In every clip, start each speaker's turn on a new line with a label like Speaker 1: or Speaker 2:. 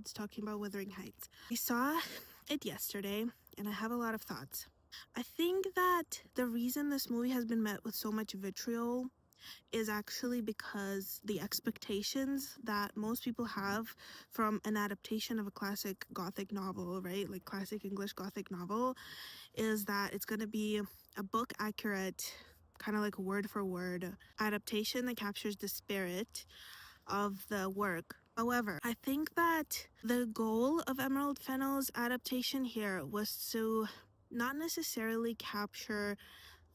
Speaker 1: episodes talking about Wuthering Heights. I saw it yesterday and I have a lot of thoughts. I think that the reason this movie has been met with so much vitriol is actually because the expectations that most people have from an adaptation of a classic Gothic novel, right? Like classic English Gothic novel, is that it's going to be a book accurate, kind of like word for word adaptation that captures the spirit of the work. However, I think that the goal of Emerald Fennell's adaptation here was to not necessarily capture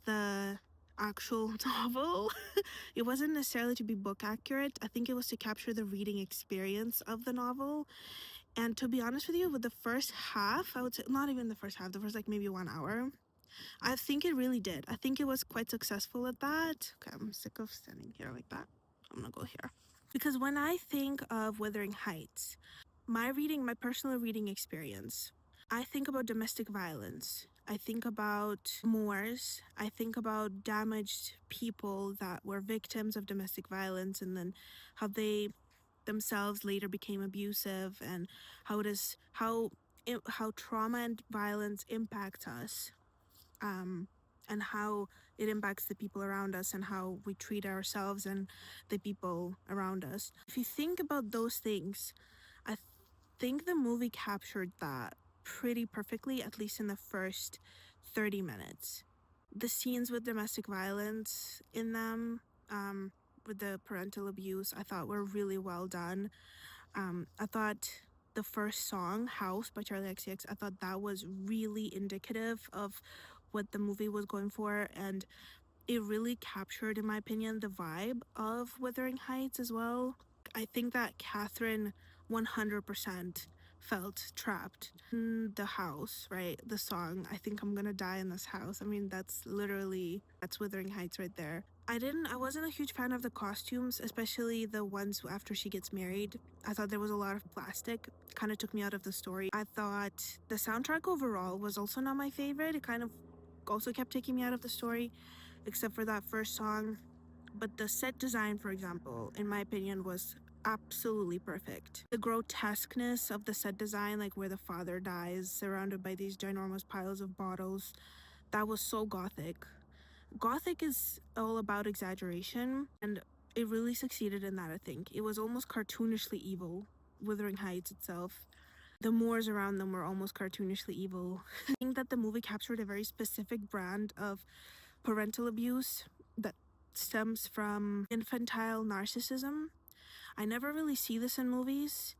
Speaker 1: the actual novel. It wasn't necessarily to be book accurate. I think it was to capture the reading experience of the novel. And to be honest with you, with the first half, I would say, not even the first half, the first like maybe 1 hour, I think it really did. I think it was quite successful at that. Okay, I'm sick of standing here like that. I'm gonna go here. Because when I think of Wuthering Heights, my personal reading experience, I think about domestic violence. I think about Moors. I think about damaged people that were victims of domestic violence and then how they themselves later became abusive, and how trauma and violence impacts us, and how it impacts the people around us and how we treat ourselves and the people around us. If you think about those things, I think the movie captured that pretty perfectly, at least in the first 30 minutes. The scenes with domestic violence in them, with the parental abuse, I thought were really well done. I thought the first song, House by Charlie XCX, I thought that was really indicative of what the movie was going for, and it really captured, in my opinion, the vibe of Wuthering Heights as well. I think that Catherine 100% felt trapped in the house, right? The song, I think I'm gonna die in this house. I mean, that's Wuthering Heights right there. I wasn't a huge fan of the costumes, especially the ones after she gets married. I thought there was a lot of plastic. Kind of took me out of the story. I thought the soundtrack overall was also not my favorite. It kind of also kept taking me out of the story, except for that first song. But the set design, for example, in my opinion, was absolutely perfect. The grotesqueness of the set design, like where the father dies surrounded by these ginormous piles of bottles, that was so gothic. Gothic is all about exaggeration, and it really succeeded in that, I think. It was almost cartoonishly evil, Wuthering Heights itself. The Moors around them were almost cartoonishly evil. I think that the movie captured a very specific brand of parental abuse that stems from infantile narcissism. I never really see this in movies.